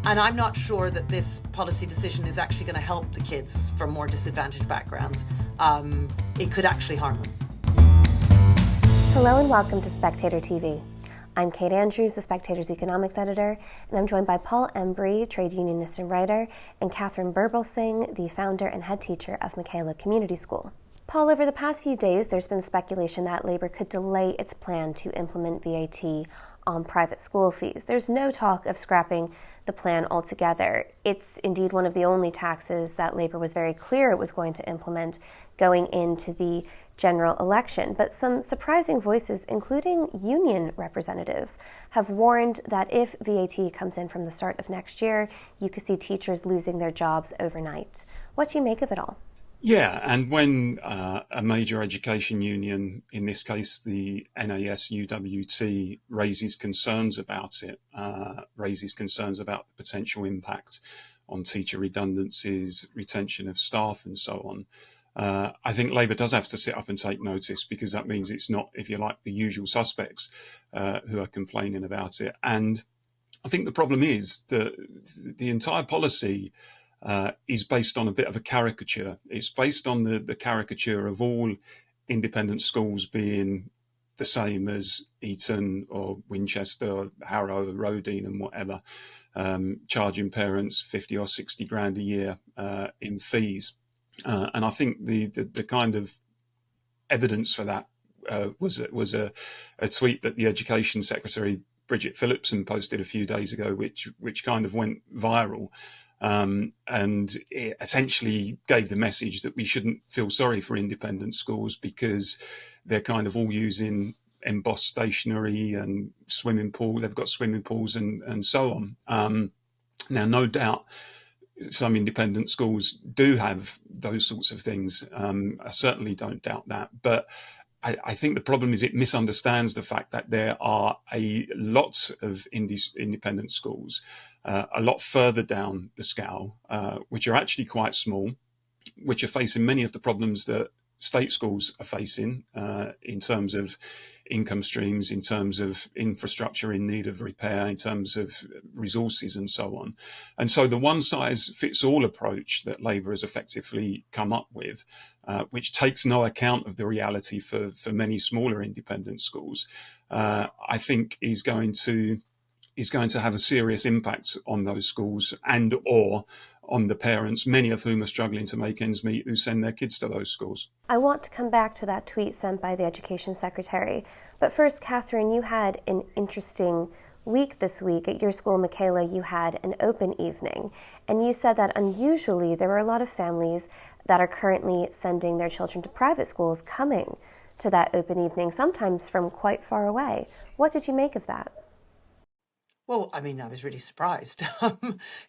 And I'm not sure that this policy decision is actually going to help the kids from more disadvantaged backgrounds. It could actually harm them. Hello and welcome to Spectator TV. I'm Kate Andrews, the Spectator's economics editor, and I'm joined by Paul Embery, trade unionist and writer, and Katharine Birbalsingh, the founder and head teacher of Michaela Community School. Paul, over the past few days, there's been speculation that Labour could delay its plan to implement VAT on private school fees. There's no talk of scrapping the plan altogether. It's indeed one of the only taxes that Labour was very clear it was going to implement going into the general election. But some surprising voices, including union representatives, have warned that if VAT comes in from the start of next year, you could see teachers losing their jobs overnight. What do you make of it all? Yeah, and when a major education union, in this case the NASUWT, raises concerns about it, raises concerns about the potential impact on teacher redundancies, retention of staff and so on, I think Labour does have to sit up and take notice, because that means it's not, if you like, the usual suspects who are complaining about it. And I think the problem is that the entire policy is based on a bit of a caricature. It's based on the caricature of all independent schools being the same as Eton or Winchester or Harrow, Rodine and whatever, charging parents 50 or 60 grand a year in fees. And I think the kind of evidence for that was a tweet that the Education Secretary Bridget Phillipson posted a few days ago, which kind of went viral. And it essentially gave the message that we shouldn't feel sorry for independent schools because they're kind of all using embossed stationery and swimming pool. They've got swimming pools and so on. Now, no doubt, some independent schools do have those sorts of things. I certainly don't doubt that. But I think the problem is it misunderstands the fact that there are a lot of independent schools a lot further down the scale, which are actually quite small, which are facing many of the problems that state schools are facing in terms of income streams, in terms of infrastructure in need of repair, in terms of resources and so on. And so the one size fits all approach that Labour has effectively come up with, which takes no account of the reality for many smaller independent schools, I think is going to have a serious impact on those schools and or on the parents, many of whom are struggling to make ends meet, who send their kids to those schools. I want to come back to that tweet sent by the Education Secretary. But first, Katharine, you had an interesting week this week. At your school, Michaela, you had an open evening. And you said that unusually there were a lot of families that are currently sending their children to private schools coming to that open evening, sometimes from quite far away. What did you make of that? Well, I mean, I was really surprised.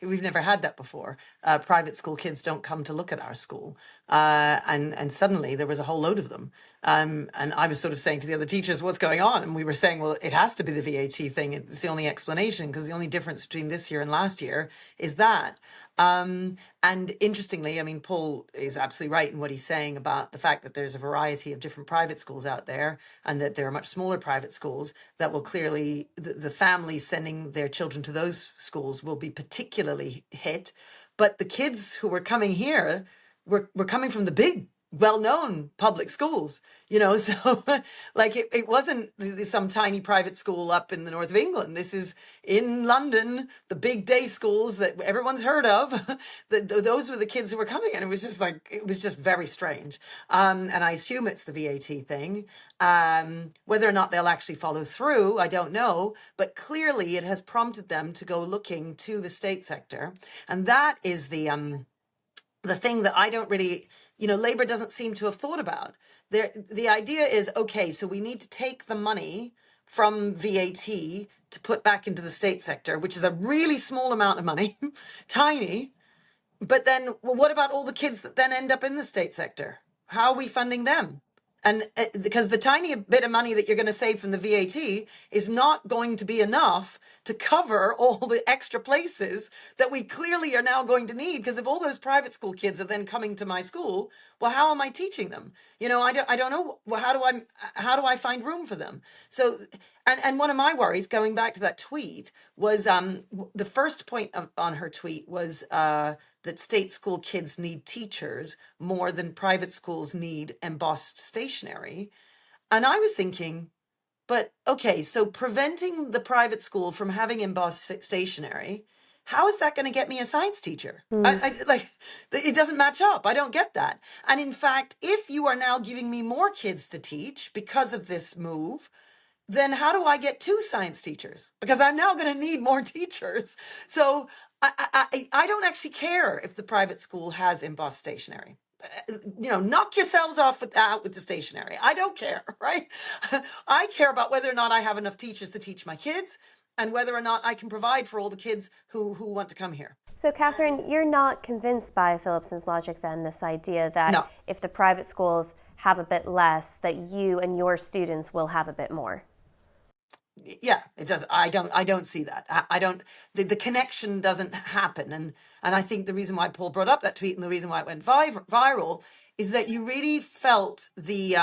We've never had that before. Private school kids don't come to look at our school. And suddenly there was a whole load of them. And I was sort of saying to the other teachers, what's going on? And we were saying, well, it has to be the VAT thing. It's the only explanation, because the only difference between this year and last year is that. And interestingly, I mean, Paul is absolutely right in what he's saying about the fact that there's a variety of different private schools out there, and that there are much smaller private schools that will clearly, the families sending their children to those schools will be particularly hit. But the kids who were coming here were coming from the big, well-known public schools, so like it wasn't some tiny private school up in the north of England. This is in London, the big day schools that everyone's heard of. Those were the kids who were coming, and it was just very strange. And I assume it's the VAT thing. Whether or not they'll actually follow through, I don't know, but clearly it has prompted them to go looking to the state sector. And that is the thing that I don't really, Labour doesn't seem to have thought about. The idea is, okay, so we need to take the money from VAT to put back into the state sector, which is a really small amount of money, tiny. But then, well, what about all the kids that then end up in the state sector? How are we funding them? And because the tiny bit of money that you're going to save from the VAT is not going to be enough to cover all the extra places that we clearly are now going to need. Because if all those private school kids are then coming to my school, well, how am I teaching them? I don't know. Well, how do I find room for them? So, And one of my worries, going back to that tweet, was the first point on her tweet was that state school kids need teachers more than private schools need embossed stationery. And I was thinking, but okay, so preventing the private school from having embossed stationery, how is that going to get me a science teacher? Like, it doesn't match up. I don't get that. And in fact, if you are now giving me more kids to teach because of this move, then how do I get two science teachers? Because I'm now going to need more teachers. So I don't actually care if the private school has embossed stationery. Knock yourselves off with the stationery. I don't care, right? I care about whether or not I have enough teachers to teach my kids and whether or not I can provide for all the kids who want to come here. So, Katharine, you're not convinced by Phillipson's logic then, this idea that No. if the private schools have a bit less, that you and your students will have a bit more? Yeah, it does. I don't see that. I don't, the connection doesn't happen. And I think the reason why Paul brought up that tweet and the reason why it went viral is that you really felt the,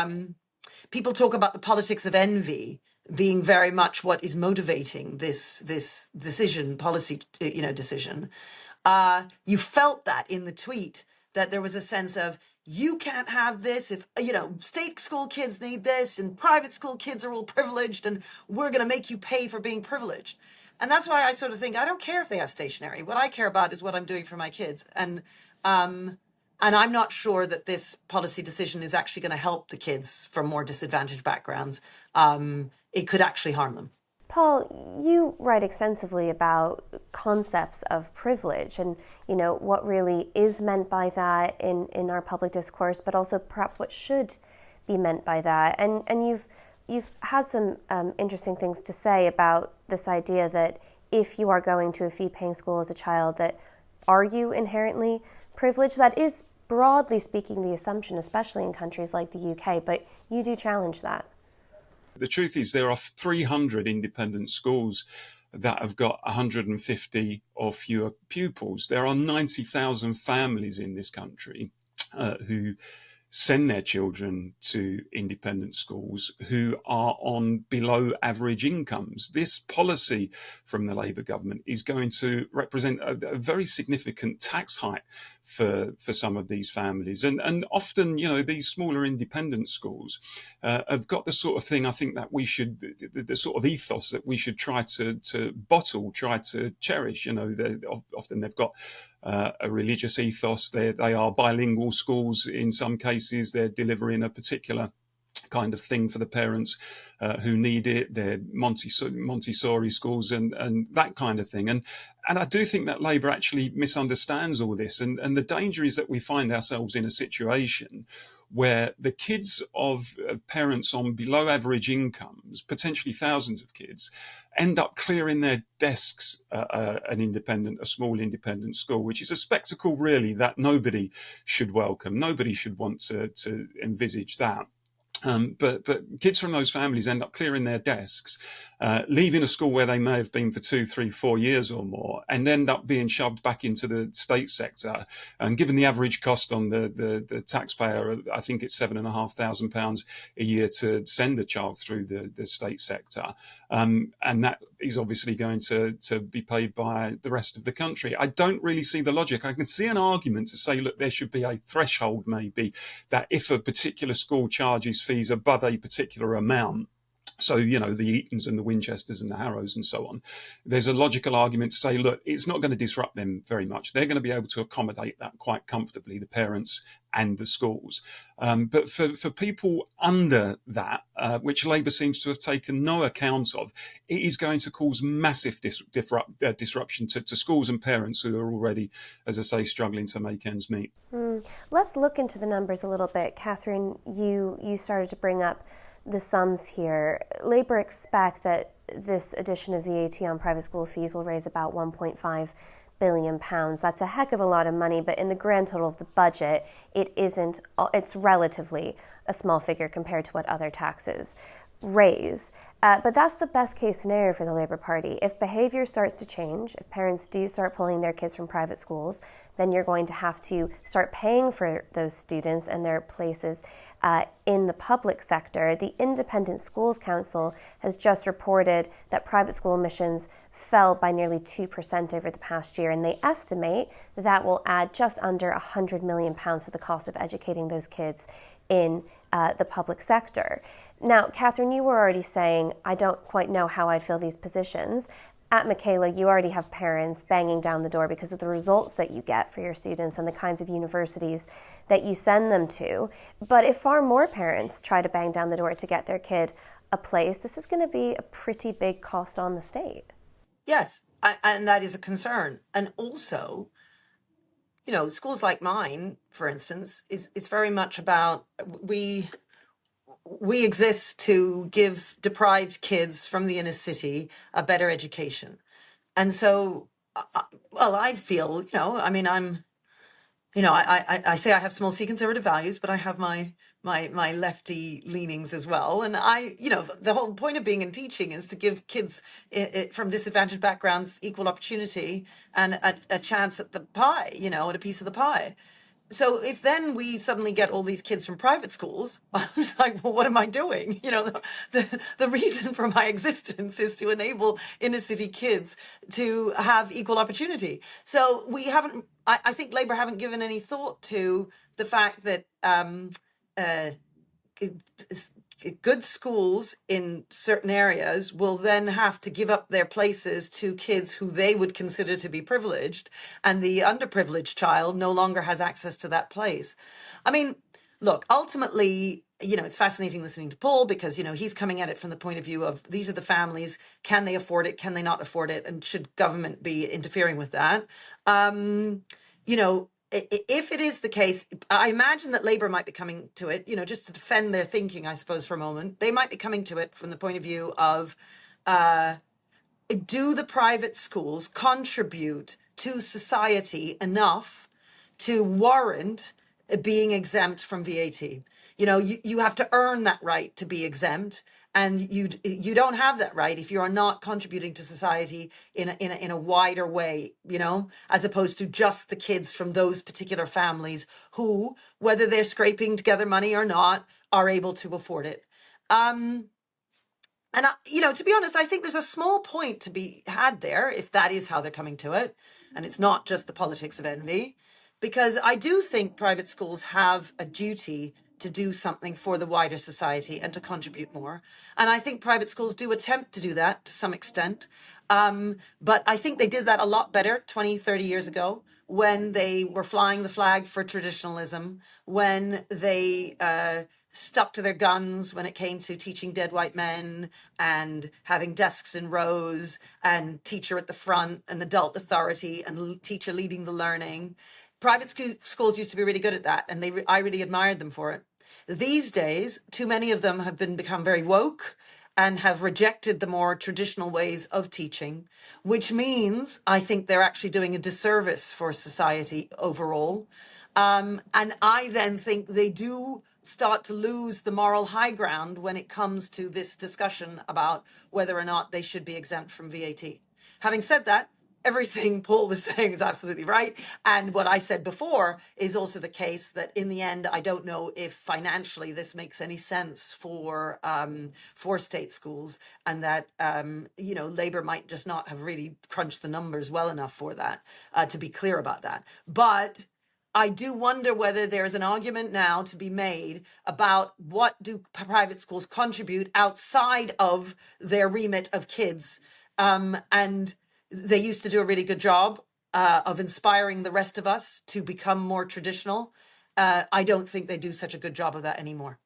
people talk about the politics of envy being very much what is motivating this policy decision. You felt that in the tweet, that there was a sense of, you can't have this if, state school kids need this and private school kids are all privileged and we're going to make you pay for being privileged. And that's why I sort of think, I don't care if they have stationery. What I care about is what I'm doing for my kids. And I'm not sure that this policy decision is actually going to help the kids from more disadvantaged backgrounds. It could actually harm them. Paul, you write extensively about concepts of privilege and, what really is meant by that in our public discourse, but also perhaps what should be meant by that. And you've had some interesting things to say about this idea that if you are going to a fee-paying school as a child, that are you inherently privileged? That is, broadly speaking, the assumption, especially in countries like the UK, but you do challenge that. The truth is there are 300 independent schools that have got 150 or fewer pupils. There are 90,000 families in this country who send their children to independent schools who are on below average incomes. This policy from the Labour government is going to represent a very significant tax hike for some of these families. And often, these smaller independent schools have got the sort of thing I think that we should, the sort of ethos that we should try to bottle, try to cherish. Often they've got a religious ethos. They are bilingual schools in some cases. They're delivering a particular kind of thing for the parents who need it. They're Montessori schools and that kind of thing. And I do think that Labour actually misunderstands all this. And the danger is that we find ourselves in a situation where the kids of parents on below average incomes, potentially thousands of kids, end up clearing their desks at a small independent school, which is a spectacle really that nobody should welcome. Nobody should want to envisage that. But kids from those families end up clearing their desks, leaving a school where they may have been for 2, 3, 4 years or more, and end up being shoved back into the state sector. And given the average cost on the taxpayer, I think it's £7,500 a year to send a child through the state sector. And that is obviously going to be paid by the rest of the country. I don't really see the logic. I can see an argument to say, look, there should be a threshold maybe that if a particular school charges fees above a particular amount, so, the Eatons and the Winchesters and the Harrows and so on, there's a logical argument to say, look, it's not going to disrupt them very much. They're going to be able to accommodate that quite comfortably, the parents and the schools. But for people under that, which Labour seems to have taken no account of, it is going to cause massive disruption to schools and parents who are already, as I say, struggling to make ends meet. Let's look into the numbers a little bit. Katharine, you started to bring up the sums here. Labour expect that this addition of VAT on private school fees will raise about £1.5 billion. That's a heck of a lot of money, but in the grand total of the budget, it's relatively a small figure compared to what other taxes raise. But that's the best case scenario for the Labour Party. If behaviour starts to change, if parents do start pulling their kids from private schools, then you're going to have to start paying for those students and their places in the public sector. The Independent Schools Council has just reported that private school admissions fell by nearly 2% over the past year, and they estimate that will add just under £100 million to the cost of educating those kids in the public sector. Now, Katharine, you were already saying, I don't quite know how I'd fill these positions. At Michaela, you already have parents banging down the door because of the results that you get for your students and the kinds of universities that you send them to. But if far more parents try to bang down the door to get their kid a place, this is going to be a pretty big cost on the state. Yes, and that is a concern. And also, schools like mine, for instance, is very much about we exist to give deprived kids from the inner city a better education. And so, I feel, I say I have small c conservative values, but I have my lefty leanings as well. And the whole point of being in teaching is to give kids from disadvantaged backgrounds equal opportunity and a chance at the pie, at a piece of the pie. So if then we suddenly get all these kids from private schools, I was like, well, what am I doing? The reason for my existence is to enable inner city kids to have equal opportunity. So I think Labour haven't given any thought to the fact that good schools in certain areas will then have to give up their places to kids who they would consider to be privileged, and the underprivileged child no longer has access to that place. I mean, look, ultimately, it's fascinating listening to Paul because, he's coming at it from the point of view of these are the families, can they afford it, can they not afford it, and should government be interfering with that? If it is the case, I imagine that Labour might be coming to it, just to defend their thinking, I suppose, for a moment. They might be coming to it from the point of view of, do the private schools contribute to society enough to warrant being exempt from VAT? You have to earn that right to be exempt. And you don't have that right if you are not contributing to society in a wider way, as opposed to just the kids from those particular families who, whether they're scraping together money or not, are able to afford it. And to be honest, I think there's a small point to be had there if that is how they're coming to it, and it's not just the politics of envy, because I do think private schools have a duty to do something for the wider society and to contribute more. And I think private schools do attempt to do that to some extent. But I think they did that a lot better 20, 30 years ago when they were flying the flag for traditionalism, when they stuck to their guns when it came to teaching dead white men and having desks in rows and teacher at the front and adult authority and teacher leading the learning. Private schools used to be really good at that, and I really admired them for it. These days, too many of them have become very woke and have rejected the more traditional ways of teaching, which means I think they're actually doing a disservice for society overall. And I then think they do start to lose the moral high ground when it comes to this discussion about whether or not they should be exempt from VAT. Having said that, everything Paul was saying is absolutely right. And what I said before is also the case that in the end, I don't know if financially this makes any sense for state schools, and that, Labour might just not have really crunched the numbers well enough for that, to be clear about that. But I do wonder whether there's an argument now to be made about what do private schools contribute outside of their remit of kids. And they used to do a really good job of inspiring the rest of us to become more traditional. I don't think they do such a good job of that anymore.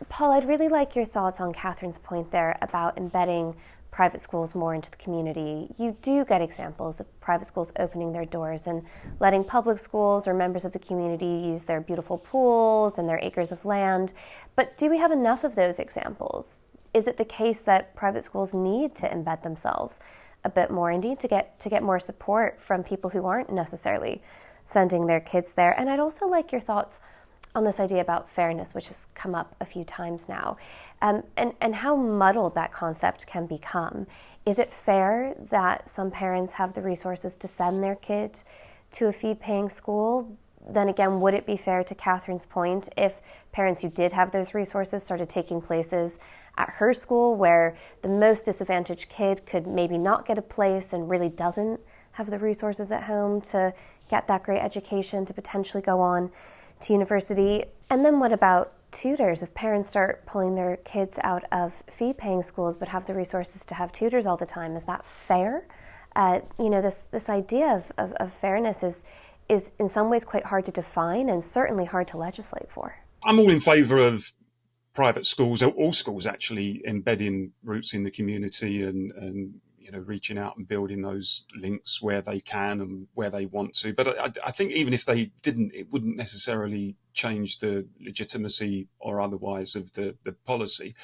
Paul, I'd really like your thoughts on Katharine's point there about embedding private schools more into the community. You do get examples of private schools opening their doors and letting public schools or members of the community use their beautiful pools and their acres of land. But do we have enough of those examples? Is it the case that private schools need to embed themselves a bit more, indeed, to get more support from people who aren't necessarily sending their kids there? And I'd also like your thoughts on this idea about fairness, which has come up a few times now, and how muddled that concept can become. Is it fair that some parents have the resources to send their kid to a fee-paying school? Then again, would it be fair, to Katharine's point, if parents who did have those resources started taking places at her school where the most disadvantaged kid could maybe not get a place and really doesn't have the resources at home to get that great education to potentially go on to university? And then what about tutors? If parents start pulling their kids out of fee-paying schools but have the resources to have tutors all the time, is that fair? This idea of fairness is in some ways quite hard to define and certainly hard to legislate for. I'm all in favour of private schools, all schools actually, embedding roots in the community and reaching out and building those links where they can and where they want to. But I think even if they didn't, it wouldn't necessarily change the legitimacy or otherwise of the policy.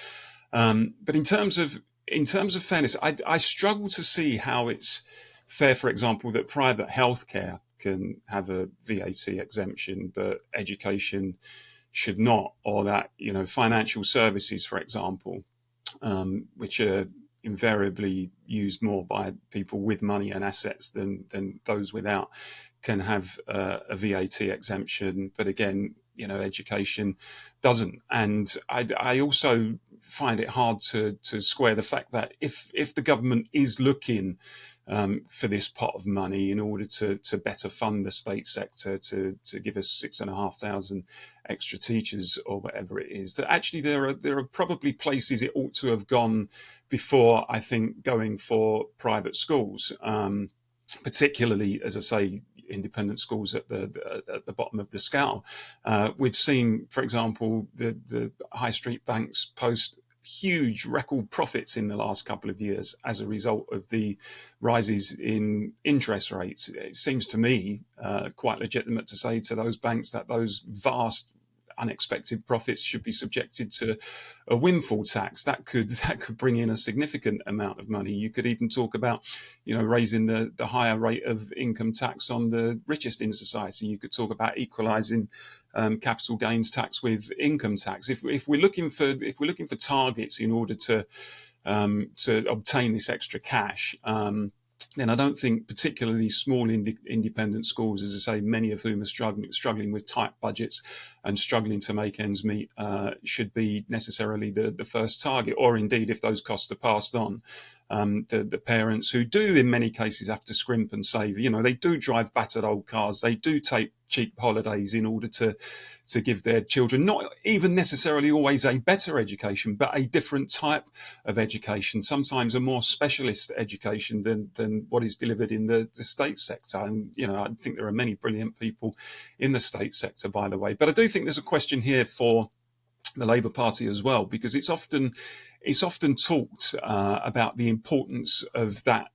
But in terms of fairness, I struggle to see how it's fair, for example, that private healthcare can have a VAT exemption, but education should not, or that financial services, for example, which are invariably used more by people with money and assets than those without, can have a VAT exemption, but again, education doesn't. And I also find it hard to square the fact that if the government is looking for this pot of money in order to better fund the state sector, to give us 6,500 extra teachers or whatever it is, that actually there are probably places it ought to have gone before, I think, going for private schools, particularly, as I say, independent schools at the bottom of the scale. We've seen, for example, the high street banks post huge record profits in the last couple of years as a result of the rises in interest rates. It seems to me quite legitimate to say to those banks that those vast unexpected profits should be subjected to a windfall tax. That could bring in a significant amount of money. You could even talk about, raising the higher rate of income tax on the richest in society. You could talk about equalising capital gains tax with income tax. If we're looking for targets in order to obtain this extra cash, then I don't think particularly small independent schools, as I say, many of whom are struggling with tight budgets and struggling to make ends meet, should be necessarily the first target, or indeed, if those costs are passed on, the parents who do in many cases have to scrimp and save. They do drive battered old cars, they do take cheap holidays in order to give their children not even necessarily always a better education, but a different type of education, sometimes a more specialist education than what is delivered in the state sector. And I think there are many brilliant people in the state sector, by the way. But I do think there's a question here for the Labour Party as well, because it's often talked about the importance of that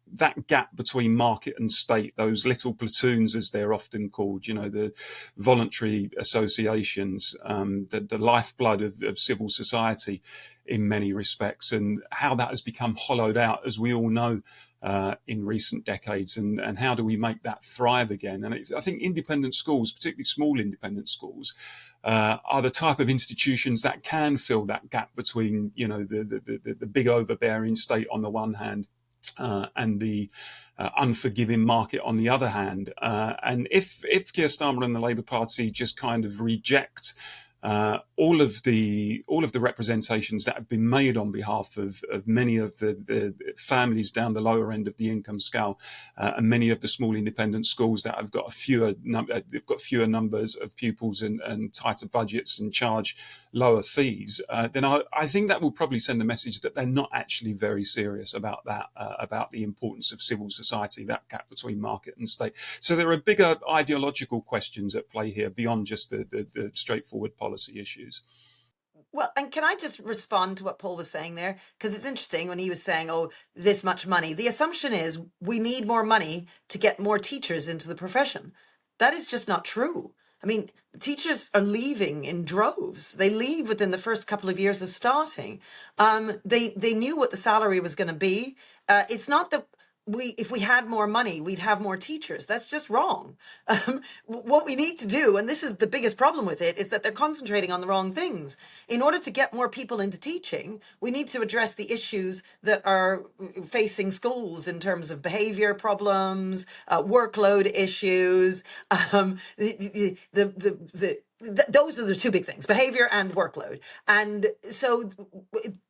gap between market and state, those little platoons, as they're often called, the voluntary associations, the lifeblood of civil society in many respects, and how that has become hollowed out, as we all know, in recent decades, and how do we make that thrive again? And I think independent schools, particularly small independent schools, are the type of institutions that can fill that gap between, the big overbearing state on the one hand, and the unforgiving market on the other hand. And if Keir Starmer and the Labour Party just kind of reject all of the representations that have been made on behalf of many of the families down the lower end of the income scale, and many of the small independent schools that have got fewer numbers of pupils and tighter budgets and charge lower fees, then I think that will probably send a message that they're not actually very serious about that, about the importance of civil society, that gap between market and state. So there are bigger ideological questions at play here beyond just the straightforward policy issues. Well, and can I just respond to what Paul was saying there? Because it's interesting when he was saying, oh, this much money. The assumption is we need more money to get more teachers into the profession. That is just not true. I mean, teachers are leaving in droves. They leave within the first couple of years of starting. They knew what the salary was going to be. It's not that if we had more money, we'd have more teachers. That's just wrong. What we need to do, and this is the biggest problem with it, is that they're concentrating on the wrong things. In order to get more people into teaching, we need to address the issues that are facing schools in terms of behavior problems, workload issues, those are the two big things: behavior and workload. And so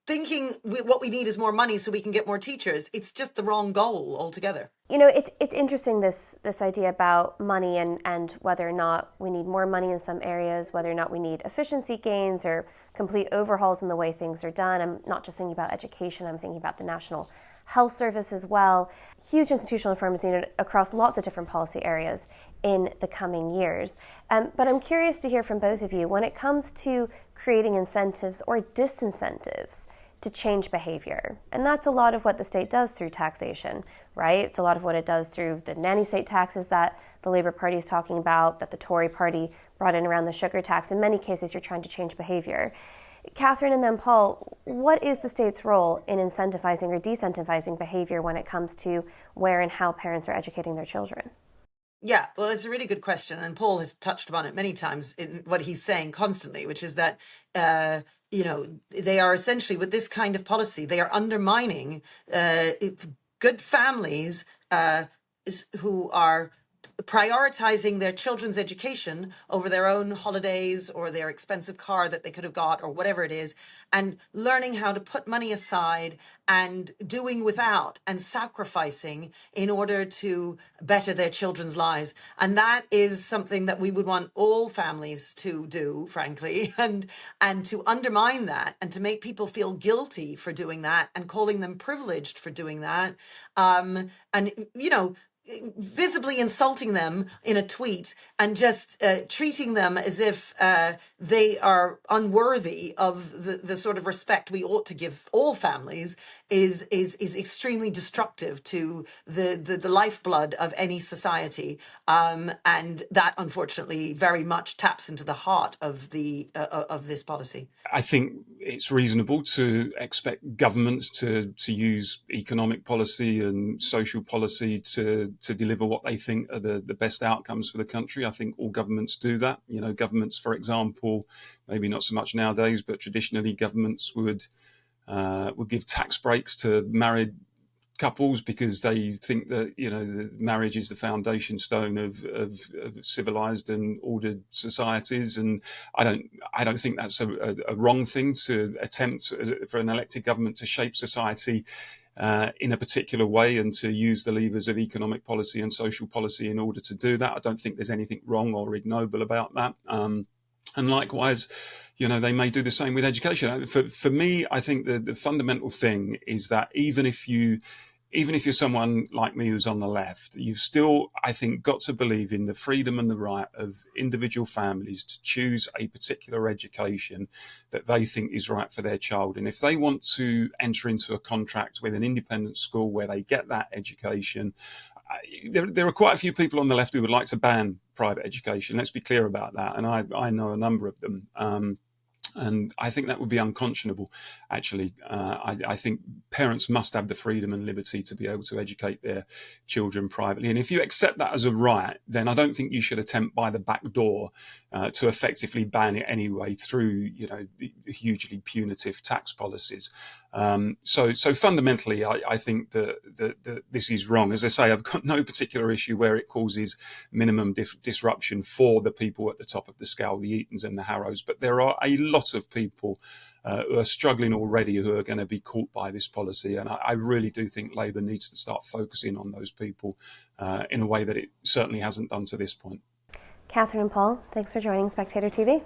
thinking what we need is more money so we can get more teachers, it's just the wrong goal altogether. You know, it's interesting, this idea about money and whether or not we need more money in some areas, whether or not we need efficiency gains or complete overhauls in the way things are done. I'm not just thinking about education, I'm thinking about the National Health Service as well. Huge institutional reform is needed across lots of different policy areas in the coming years. But I'm curious to hear from both of you, when it comes to creating incentives or disincentives to change behavior. And that's a lot of what the state does through taxation, right? It's a lot of what it does through the nanny state taxes that the Labour Party is talking about, that the Tory Party brought in around the sugar tax. In many cases, you're trying to change behavior. Katharine and then Paul, what is the state's role in incentivizing or decentivizing behavior when it comes to where and how parents are educating their children? Yeah, well, it's a really good question. And Paul has touched upon it many times in what he's saying constantly, which is that, they are essentially, with this kind of policy, they are undermining good families who are prioritizing their children's education over their own holidays or their expensive car that they could have got or whatever it is, and learning how to put money aside and doing without and sacrificing in order to better their children's lives. And that is something that we would want all families to do, frankly, and to undermine that and to make people feel guilty for doing that and calling them privileged for doing that. Visibly insulting them in a tweet and just treating them as if they are unworthy of the sort of respect we ought to give all families is extremely destructive to the lifeblood of any society, and that unfortunately very much taps into the heart of this policy. I think it's reasonable to expect governments to use economic policy and social policy to deliver what they think are the best outcomes for the country. I think all governments do that. You know, governments, for example, maybe not so much nowadays, but traditionally governments would give tax breaks to married couples because they think that, the marriage is the foundation stone of civilized and ordered societies. And I don't think that's a wrong thing to attempt for an elected government to shape society in a particular way and to use the levers of economic policy and social policy in order to do that. I don't think there's anything wrong or ignoble about that. And likewise, they may do the same with education. For me, I think the fundamental thing is that even if you're someone like me who's on the left, you've still, I think, got to believe in the freedom and the right of individual families to choose a particular education that they think is right for their child. And if they want to enter into a contract with an independent school where they get that education, there are quite a few people on the left who would like to ban private education. Let's be clear about that. And I know a number of them. And I think that would be unconscionable, actually. I think parents must have the freedom and liberty to be able to educate their children privately. And if you accept that as a right, then I don't think you should attempt by the back door to effectively ban it anyway through, hugely punitive tax policies. So fundamentally, I think that this is wrong. As I say, I've got no particular issue where it causes minimum disruption for the people at the top of the scale, the Eatons and the Harrows. But there are a lot of people who are struggling already who are going to be caught by this policy. And I really do think Labour needs to start focusing on those people in a way that it certainly hasn't done to this point. Katharine and Paul, thanks for joining Spectator TV.